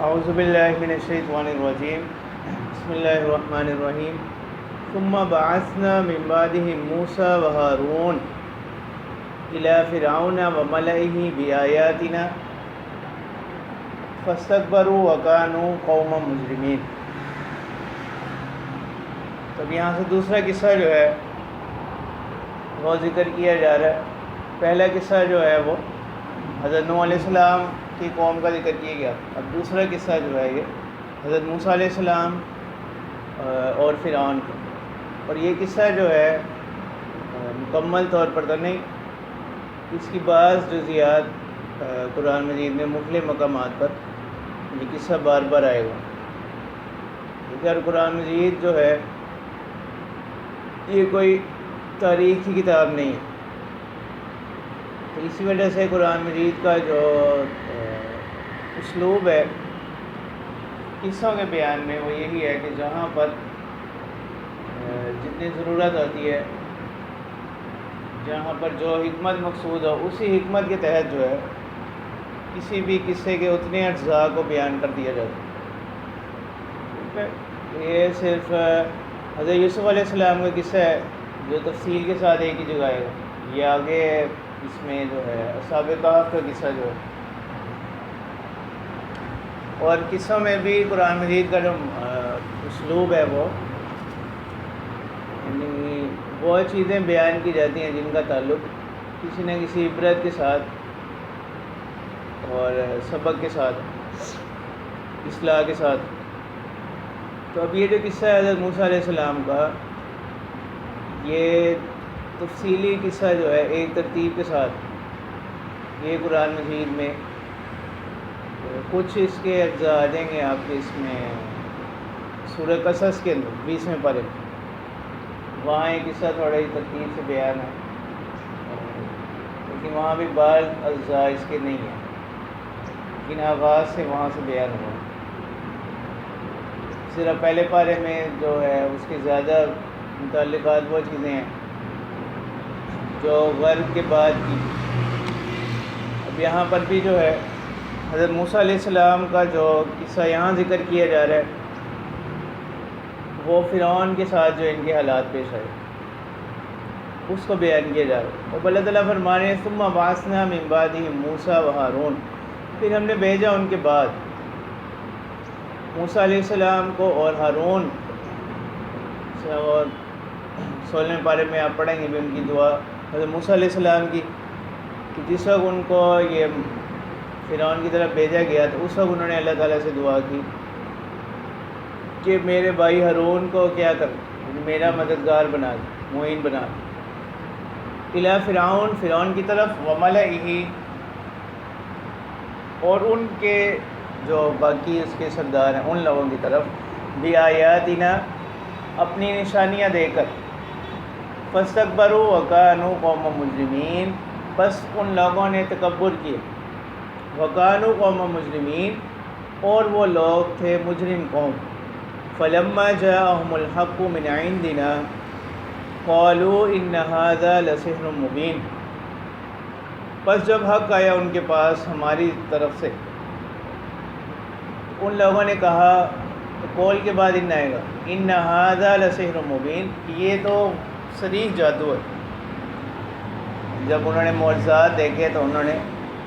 اعوذ باللہ من الشیطان الرجیم بسم اللہ الرحمن الرحیم ثم بعثنا من بعدهم موسى وهارون الى فرعون وملئه بآیاتنا فاستكبروا وكانوا قوما مجرمین۔ تب یہاں سے دوسرا قصہ جو ہے وہ ذکر کیا جا رہا ہے۔ پہلا قصہ جو ہے وہ حضرت نوح علیہ السلام کی قوم کا ذکر کیا گیا۔ اب دوسرا قصہ جو ہے یہ حضرت موسیٰ علیہ السلام اور فرعون کا، اور یہ قصہ جو ہے مکمل طور پر تو نہیں، اس کی بعض جزیات قرآن مجید میں مختلف مقامات پر یہ قصہ بار بار آئے گا، کیونکہ قرآن مجید جو ہے یہ کوئی تاریخ کی کتاب نہیں ہے، تو اسی وجہ سے قرآن مجید کا جو اسلوب ہے قصوں کے بیان میں وہ یہی ہے کہ جہاں پر جتنی ضرورت ہوتی ہے، جہاں پر جو حکمت مقصود ہو، اسی حکمت کے تحت جو ہے کسی بھی قصے کے اتنے اجزاء کو بیان کر دیا جاتا ہے۔ یہ صرف حضرت یوسف علیہ السلام کا قصہ ہے جو تفصیل کے ساتھ ایک ہی جگہ آئے گا، یہ آگے اس میں جو ہے اصحاب کہف کا قصہ جو ہے، اور قصوں میں بھی قرآن مجید کا جو اسلوب ہے وہ یعنی وہ چیزیں بیان کی جاتی ہیں جن کا تعلق کسی نہ کسی عبرت کے ساتھ اور سبق کے ساتھ، اصلاح کے ساتھ۔ تو اب یہ جو قصہ ہے حضرت موسیٰ علیہ السلام کا، یہ تفصیلی قصہ جو ہے ایک ترتیب کے ساتھ یہ قرآن مجید میں کچھ اس کے اجزاء آ جائیں گے آپ کے اس میں سورہ قصص کے اندر 20ویں پارے، وہاں یہ قصہ تھوڑا ہی ترتیب سے بیان ہے، لیکن وہاں بھی بعض اجزاء اس کے نہیں ہیں، لیکن آغاز سے وہاں سے بیان ہوا۔ صرف پہلے پارے میں جو ہے اس کے زیادہ متعلقات وہ چیزیں ہیں جو غرب کے بعد کی۔ اب یہاں پر بھی جو ہے حضرت موسیٰ علیہ السلام کا جو قصہ یہاں ذکر کیا جا رہا ہے وہ فرعون کے ساتھ جو ان کے حالات پیش آئے اس کو بیان کیا جا رہا ہے۔ اور اللہ تعالیٰ فرما رہے ہیں ثم بعثنا من بعدهم موسیٰ وہارون، پھر ہم نے بھیجا ان کے بعد موسیٰ علیہ السلام کو اور ہارون، اور 16ویں پارے میں آپ پڑھیں گے بھی ان کی دعا حضرت موسیٰ علیہ السلام کی، کہ جس وقت ان کو یہ فرعون کی طرف بھیجا گیا تو اس وقت انہوں نے اللہ تعالیٰ سے دعا کی کہ میرے بھائی ہارون کو کیا کر، میرا مددگار بنا دے، معین بنا دے، الی فرعون، فرعون کی طرف، وملئہ، اور ان کے جو باقی اس کے سردار ہیں ان لوگوں کی طرف، بآیاتنا، اپنی نشانیاں دے کر، فاستکبروا وکانوا قوما مجرمین، بس ان لوگوں نے تکبر کیے، وکانوا قوما مجرمین، اور وہ لوگ تھے مجرم قوم، فلما جاءهم الحق من عندنا قالوا ان هذا لسحر مبین، پس جب حق آیا ان کے پاس ہماری طرف سے، ان لوگوں نے کہا، قول کے بعد ان آئے گا، ان ھذا لسحر مبین، یہ تو صریح جادو ہے۔ جب انہوں نے معجزات دیکھے تو انہوں نے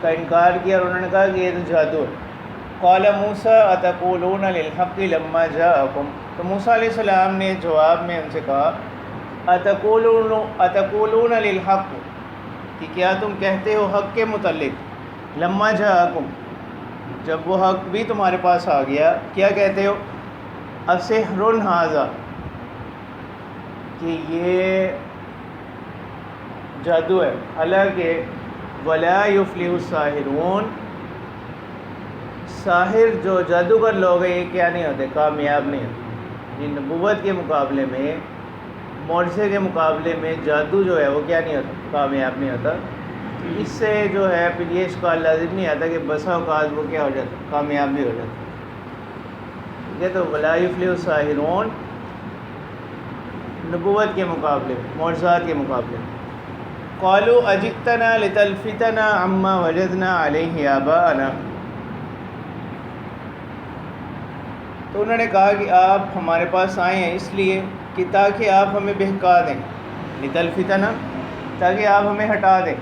کا انکار کیا اور انہوں نے کہا کہ یہ تو جادو ہے۔ قال موسیٰ اتقولون للحق لما جاءکم، تو موسیٰ علیہ السلام نے جواب میں ان سے کہا، اتقولون للحق، کہ کیا تم کہتے ہو حق کے متعلق، لما جاءکم، جب وہ حق بھی تمہارے پاس آ گیا، کیا کہتے ہو، اسحر ھذا، کہ یہ جادو ہے، حالانکہ ولا یفلح الساحرون، ساحر جو جادوگر لوگ ہیں یہ کیا نہیں ہوتے، کامیاب نہیں ہوتے۔ یہ نبوت کے مقابلے میں، معجزے کے مقابلے میں جادو جو ہے وہ کیا نہیں ہوتا، کامیاب نہیں ہوتا۔ اس سے جو ہے پھر یہ اشکال لازم نہیں آتا کہ بسا اوقات وہ کیا ہو جاتا، کامیاب بھی ہو جاتا۔ ٹھیک ہے، تو ولا یفلح الساحرون نبوت کے مقابلے میں، معجزات کے مقابلے میں۔ قالوا اجئتنا لتلفتنا عما وجدنا علیہ آباءنا، تو انہوں نے کہا کہ آپ ہمارے پاس آئے ہیں اس لیے کہ تاکہ آپ ہمیں بہکا دیں، لتلفتنا، تاکہ آپ ہمیں ہٹا دیں.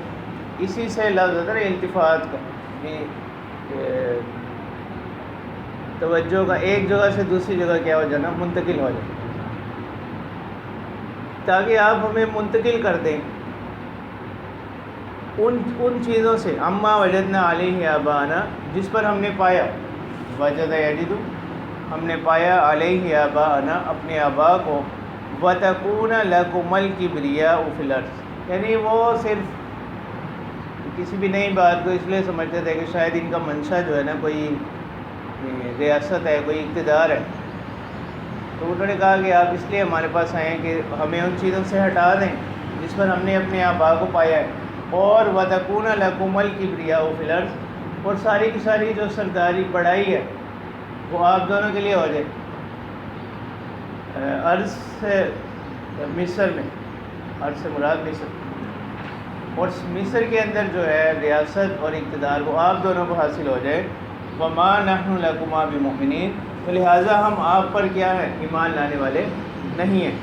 اسی سے لفظ ہوتا ہے التفات کا، کہ توجہ کا ایک جگہ سے دوسری جگہ کیا ہو جانا، منتقل ہو جائے، تاکہ آپ ہمیں منتقل کر دیں ان چیزوں سے، اما وجدنا علیہ آبانا، جس پر ہم نے پایا، وجد یجد، ہم نے پایا علیہ آبانا، اپنے آبا کو، وتکون لکم الکبریاء فی الارض، یعنی وہ صرف کسی بھی نئی بات کو اس لیے سمجھتے تھے کہ شاید ان کا منشا جو ہے نا کوئی ریاست ہے، کوئی اقتدار ہے. تو انہوں نے کہا کہ آپ اس لیے ہمارے پاس آئے ہیں کہ ہمیں ان چیزوں سے ہٹا دیں جس پر ہم نے اپنے آبا کو پایا ہے، اور وَتَكُونَ لَكُمُ الْكِبْرِيَاءُ فِي الْأَرْضِ، اور ساری کی ساری جو سرداری بڑائی ہے وہ آپ دونوں کے لیے ہو جائے. عرض سے مصر میں، عرض سے مراد مصر، اور مصر کے اندر جو ہے ریاست اور اقتدار وہ آپ دونوں کو حاصل ہو جائے. وَمَا نَحْنُ لَكُمَا بِمُؤْمِنِينَ، تو لہٰذا ہم آپ پر کیا ہے، ایمان لانے والے نہیں ہیں.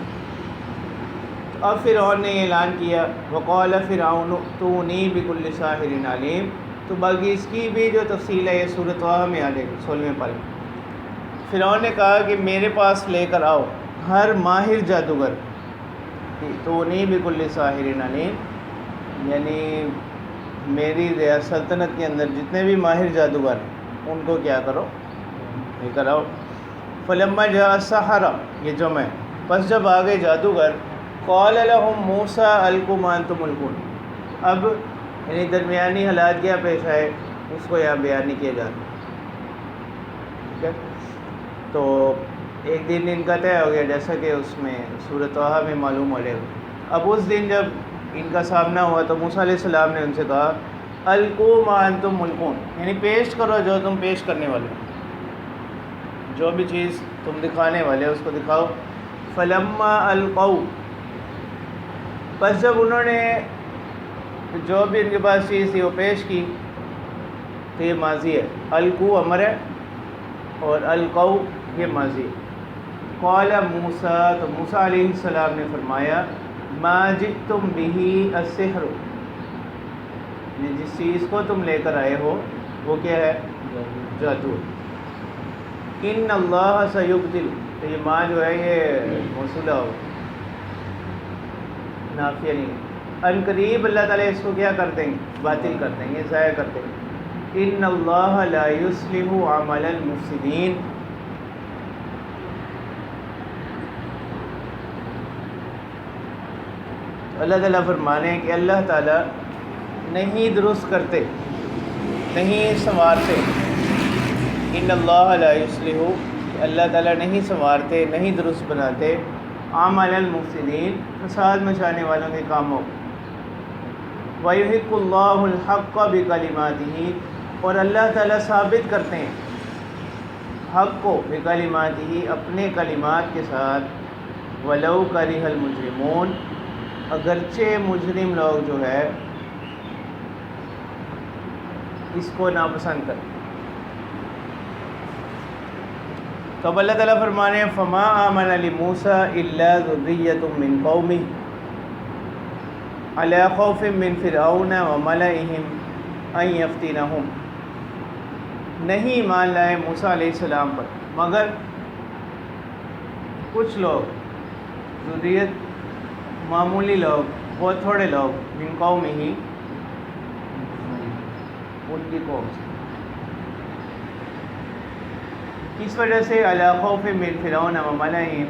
اب فرعون نے یہ اعلان کیا، وَقَالَ فِرْعَوْنُ ائْتُونِي بِكُلِّ سَاحِرٍ عَلِيمٍ، تو باقی اس کی بھی جو تفصیل ہے یہ سورۃ طٰہٰ میں آ جائے گی 16ویں پارے. فرعون نے کہا کہ میرے پاس لے کر آؤ ہر ماہر جادوگر، ائْتُونِي بِكُلِّ سَاحِرٍ عَلِيمٍ، یعنی میری سلطنت کے اندر جتنے بھی ماہر جادوگر ہیں ان کو کیا کرو، لے کر آؤ. فلما جاء السحرہ، یہ جمع ہے، پس جب آ گئے جادوگر، قال لهم موسیٰ القوا ما انتم ملقون، اب یعنی درمیانی حالات کیا پیش آئے اس کو یہاں بیان نہیں کیا جاتا. ٹھیک ہے، تو ایک دن ان کا طے ہو گیا جیسا کہ اس میں سورۃ طٰہٰ میں معلوم ہو رہے گا. اب اس دن جب ان کا سامنا ہوا تو موسیٰ علیہ السلام نے ان سے کہا القوا ما انتم ملقون، یعنی پیش کرو جو تم پیش کرنے والے ہو، جو بھی چیز تم دکھانے والے ہو اس کو دکھاؤ. فلما القوا، بس جب انہوں نے جو بھی ان کے پاس چیز تھی وہ پیش کی، تو یہ ماضی ہے، القوا امر ہے اور القوا یہ ماضی ہے. قال موسیٰ، تو موسیٰ علیہ السلام نے فرمایا ما جئتم به السحر، یعنی جس چیز کو تم لے کر آئے ہو وہ کیا ہے، جادو. ان اللہ سیبطل، تو یہ ماں جو ہے یہ موصولہ ہو، نافیہ نہیں، ان قریب اللہ تعالیٰ اس کو کیا کر دیں گے، باطل کر دیں گے، ضائع کر دیں گے. ان اللہ لا یصلح عمل المفسدین، اللہ تعالیٰ فرمانے ہیں کہ اللہ تعالیٰ نہیں درست کرتے، نہیں سنوارتے. ان اللہ لا یصلح، اللہ تعالیٰ نہیں سنوارتے، نہیں درست بناتے، عمل المفسدین، فساد مچانے والوں کے کاموں. وَيُحِقُّ اللَّهُ الْحَقَّ بِكَلِمَاتِهِ، اور اللہ تعالیٰ ثابت کرتے ہیں حق کو، بِكَلِمَاتِهِ، اپنے کلمات کے ساتھ. وَلَوْ كَرِهَ الْمُجْرِمُونَ، اگرچہ مجرم لوگ جو ہے اس کو ناپسند کرتے. تو اب اللہ تعالیٰ فرمانے ہیں فما آمن لموسیٰ الا ذریۃ من قومہ علی خوف من فرعون وملئہم ان یفتنہم، نہیں ایمان لائے موسیٰ علیہ السلام پر مگر کچھ لوگ، ذریت معمولی لوگ، بہت تھوڑے لوگ، من قوم ہی، ان کی قوم سے. کس وجہ سے، علی خوف من فرعون وملئہم،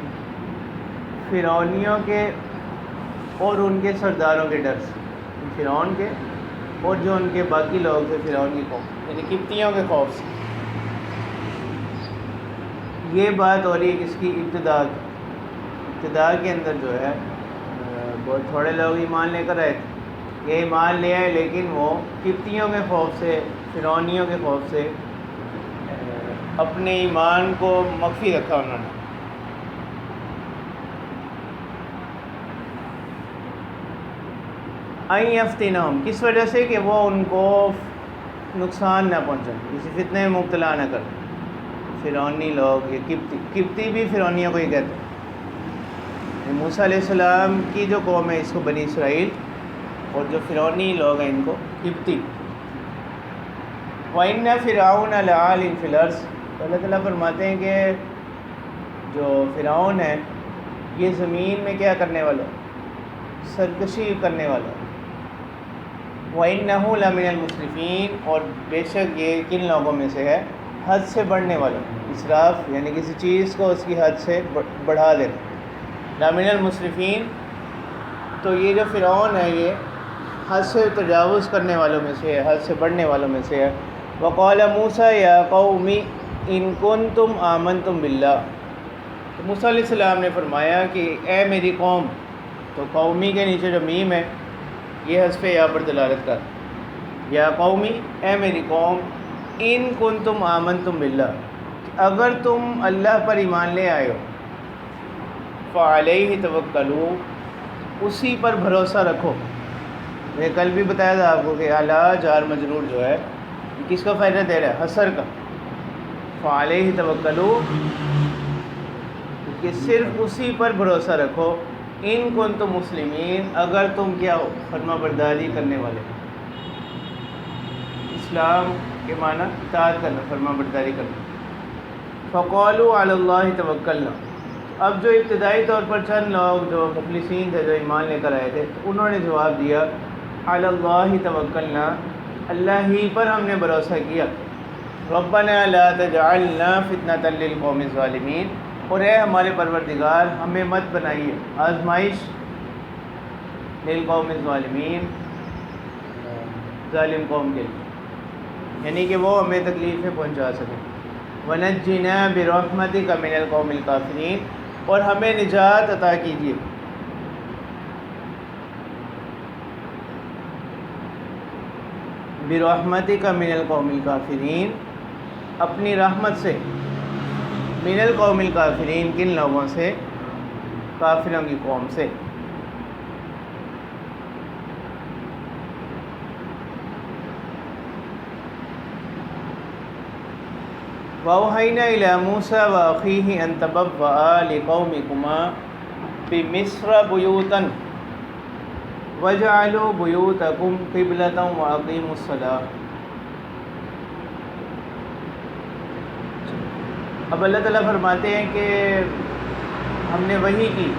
فرعونیوں کے اور ان کے سرداروں کے ڈر سے، فرعون کے اور جو ان کے باقی لوگ تھے فرعون کی قوم، یعنی قبطیوں کے خوف سے. یہ بات ہو رہی ہے کس کی، ابتدا کی. ابتدا کے اندر جو ہے بہت تھوڑے لوگ ایمان لے کر آئے تھے، یہ ایمان لے آئے لیکن وہ قبطیوں کے خوف سے، فرعونیوں کے خوف سے اپنے ایمان کو مخفی رکھا انہوں نے. ان یفتنہم، کس وجہ سے کہ وہ ان کو نقصان نہ پہنچائیں، کسی فتنے میں مبتلا نہ کریں. فرعونی لوگ، یہ قبطی بھی فرعونیوں کو ہی کہتے ہیں۔ موسیٰ علیہ السلام کی جو قوم ہے اس کو بنی اسرائیل، اور جو فرعونی لوگ ہیں ان کو قبطی۔ وَإِنَّ فِرْعَوْنَ لَعَالٍ فِي الْأَرْضِ، تو اللہ تعالیٰ فرماتے ہیں کہ جو فرعون ہے یہ زمین میں کیا کرنے والا، سرکشی کرنے والا۔ وَإِنَّهُ لَمِنَ الْمُسْرِفِينَ، اور بے شک یہ کن لوگوں میں سے ہے، حد سے بڑھنے والا۔ اسراف یعنی کسی چیز کو اس کی حد سے بڑھا دینا۔ لَمِنَ الْمُسْرِفِينَ، تو یہ جو فرعون ہے یہ حد سے تجاوز کرنے والوں میں سے ہے، حد سے بڑھنے والوں میں سے ہے۔ وَقَالَ مُوسَىٰ يَا قَوْمِ إِن كُنتُمْ آمَنتُم بِاللَّهِ، تو موسیٰ علیہ السلام نے فرمایا کہ اے میری قوم، تو قومی کے نیچے جو میم ہے یہ حذف یا پر دلالت کر، یا قومی اے میری قوم، ان کنتم آمنتم باللہ، اگر تم اللہ پر ایمان لے آئے ہو، فعلیہ توکلوا، اسی پر بھروسہ رکھو۔ میں کل بھی بتایا تھا آپ کو کہ اعلیٰ جار مجرور جو ہے کس کا فائدہ دے رہا ہے، حصر کا۔ فعلیہ توکلوا، کہ صرف اسی پر بھروسہ رکھو، ان کنتم مسلمین، اگر تم کیا ہو، فرما برداری کرنے والے۔ اسلام کے معنی اطاعت کرنا، فرما برداری کرنا۔ فقالوا علی اللہ توکلنا، اب جو ابتدائی طور پر چند لوگ جو مخلصین تھے، جو ایمان لے کر آئے تھے، تو انہوں نے جواب دیا علی اللہ توکلنا، اللہ ہی پر ہم نے بھروسہ کیا۔ ربنا لا تجعلنا فتنۃ للقوم الظالمین، اور اے ہمارے پروردگار ہمیں مت بنائیے آزمائش، للقوم الظالمین، ظالم قوم کے لیے، یعنی کہ وہ ہمیں تکلیفیں پہنچا سکیں۔ ونجنا برحمتک من القوم الکافرین، اور ہمیں نجات عطا کیجیے برحمتک من القوم الکافرین، اپنی رحمت سے، من القوم الکافرین، کن لوگوں سے، کافروں کی قوم سے۔ وَأَوْحَيْنَا إِلَىٰ مُوسَىٰ وَأَخِيهِ أَن تَبَوَّآ لِقَوْمِكُمَا بِمِصْرَ بُيُوتًا وَاجْعَلُوا بُيُوتَكُمْ قِبْلَةً وَأَقِیمُوا الصَّلَاةَ۔ اب اللہ تعالیٰ فرماتے ہیں کہ ہم نے وحی کی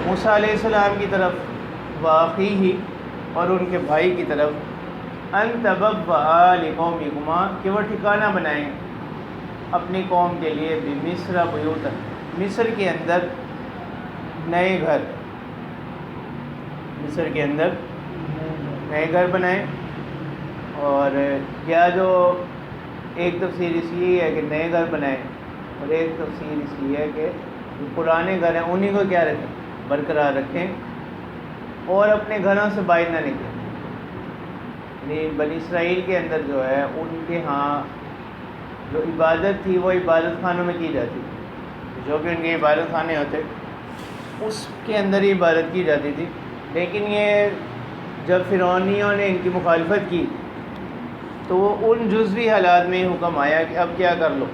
موسیٰ علیہ السلام کی طرف، وَأَخِيهِ، اور ان کے بھائی کی طرف، ان تبوّآ لقومکما، کہ وہ ٹھکانہ بنائیں اپنی قوم کے لیے، بمصر بیوتا، مصر کے اندر نئے گھر، مصر کے اندر نئے گھر بنائیں۔ اور یا جو ایک تفسیر اس لیے ہے کہ نئے گھر بنائیں، اور ایک تفسیر اس لیے ہے کہ جو پرانے گھر ہیں انہی کو کیا رکھیں، برقرار رکھیں، اور اپنے گھروں سے باہر نہ نکلیں۔ بنی اسرائیل کے اندر جو ہے ان کے ہاں جو عبادت تھی وہ عبادت خانوں میں کی جاتی تھی، جو بھی ان کے عبادت خانے ہوتے اس کے اندر ہی عبادت کی جاتی تھی۔ لیکن یہ جب فرعونیوں نے ان کی مخالفت کی تو وہ ان جزوی حالات میں ہی حکم آیا کہ اب کیا کر لو،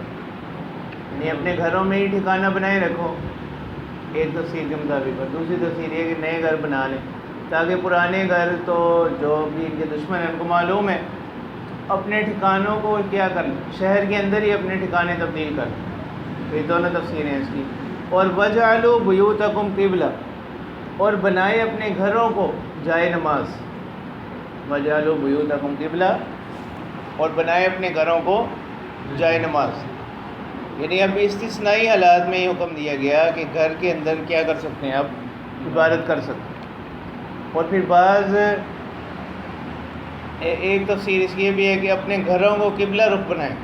یعنی اپنے گھروں میں ہی ٹھکانہ بنائے رکھو، ایک تفسیر کے مطابق۔ اور دوسری تفسیر یہ کہ نئے گھر بنا لیں، تاکہ پرانے گھر تو جو بھی ان کے دشمن ہیں ان کو معلوم ہے، اپنے ٹھکانوں کو کیا کر لیں، شہر کے اندر ہی اپنے ٹھکانے تبدیل کر لیں۔ یہ دونوں تفسیریں اس کی۔ اور وَجْعَلُوا بُيُوتَكُمْ قِبْلَةً، اور بنائے اپنے گھروں کو جائے نماز، وَجْعَلُوا بُيُوتَكُمْ قِبْلَةً، اور بنائے اپنے گھروں کو جائے نماز۔ یعنی اب استثنائی حالات میں یہ حکم دیا گیا کہ گھر کے اندر کیا کر سکتے ہیں، اب عبادت کر سکتے ہیں۔ اور پھر بعض ایک تفسیر اس لیے بھی ہے کہ اپنے گھروں کو قبلہ رخ بنائیں،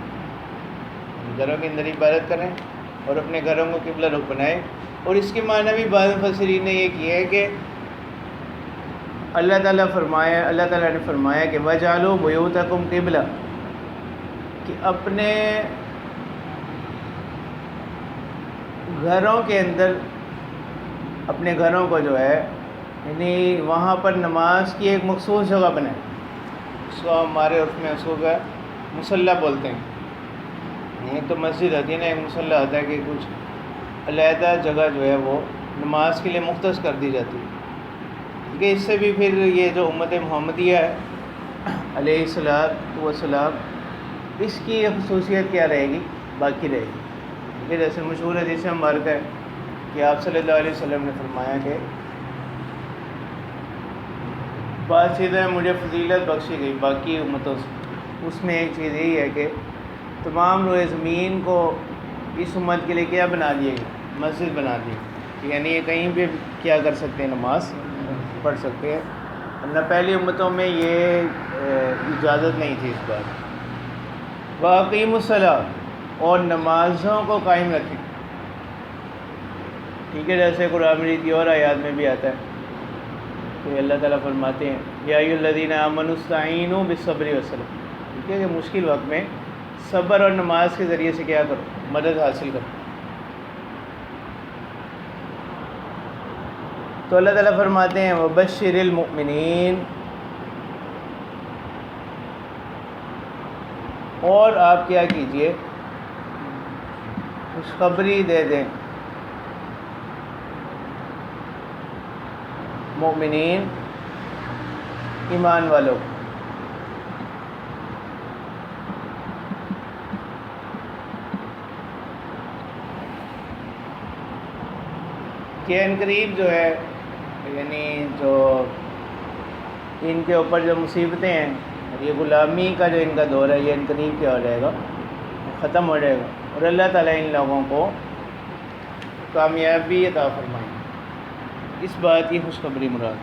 گھروں کے اندر عبادت کریں اور اپنے گھروں کو قبلہ رخ بنائیں۔ اور اس کے معنی بھی بعض مفسرین نے یہ کیا ہے کہ اللہ تعالیٰ نے فرمایا کہ وَجْعَلُوا بُيُوتَكُمْ قِبْلَةً، کہ اپنے گھروں کے اندر، اپنے گھروں کو جو ہے یعنی وہاں پر نماز کی ایک مخصوص جگہ بنائیں۔ اس کو ہمارے عرف میں اس کو مصلی بولتے ہیں، ایک تو مسجد ہوتی ہے نا، ایک مصلی ہوتا ہے کہ کچھ علیحدہ جگہ جو ہے وہ نماز کے لیے مختص کر دی جاتی ہے، کیونکہ اس سے بھی پھر یہ جو امت محمدیہ ہے علیہ الصلاۃ والسلام، اس کی خصوصیت کیا رہے گی؟ باقی رہے گی. کہ جیسے مشہور حدیث مبارکہ ہے کہ آپ صلی اللہ علیہ وسلم نے فرمایا کہ بات چیزیں مجھے فضیلت بخشی گئی باقی امتوں سے، اس میں ایک چیز یہی ہے کہ تمام روئے زمین کو اس امت کے لیے کیا بنا دیے گئے؟ مسجد بنا دی، یعنی یہ کہیں بھی کیا کر سکتے ہیں، نماز پڑھ سکتے ہیں. ورنہ پہلی امتوں میں یہ اجازت نہیں تھی اس بات. وَأَقِیمُوا الصَّلَاةَ، اور نمازوں کو قائم رکھیں. ٹھیک ہے، جیسے قرآن مجید کی اور آیات میں بھی آتا ہے کہ اللہ تعالیٰ فرماتے ہیں یا ایھا الذین آمنوا استعینوا بالصبر والصلاۃ. ٹھیک ہے کہ مشکل وقت میں صبر اور نماز کے ذریعے سے کیا کرو؟ مدد حاصل کرو. تو اللہ تعالیٰ فرماتے ہیں وَبَشِّرِ الْمُؤْمِنِينَ، اور آپ کیا کیجئے؟ خوشخبری دے دیں مومنین، ایمان والوں کو. کہ ان قریب جو ہے، یعنی جو ان کے اوپر جو مصیبتیں ہیں، یہ غلامی کا جو ان کا دور ہے، یہ ان قریب کیا ہو جائے گا؟ ختم ہو جائے گا، اور اللہ تعالیٰ ان لوگوں کو کامیابی عطا فرمائے. اس بات کی خوشخبری مراد.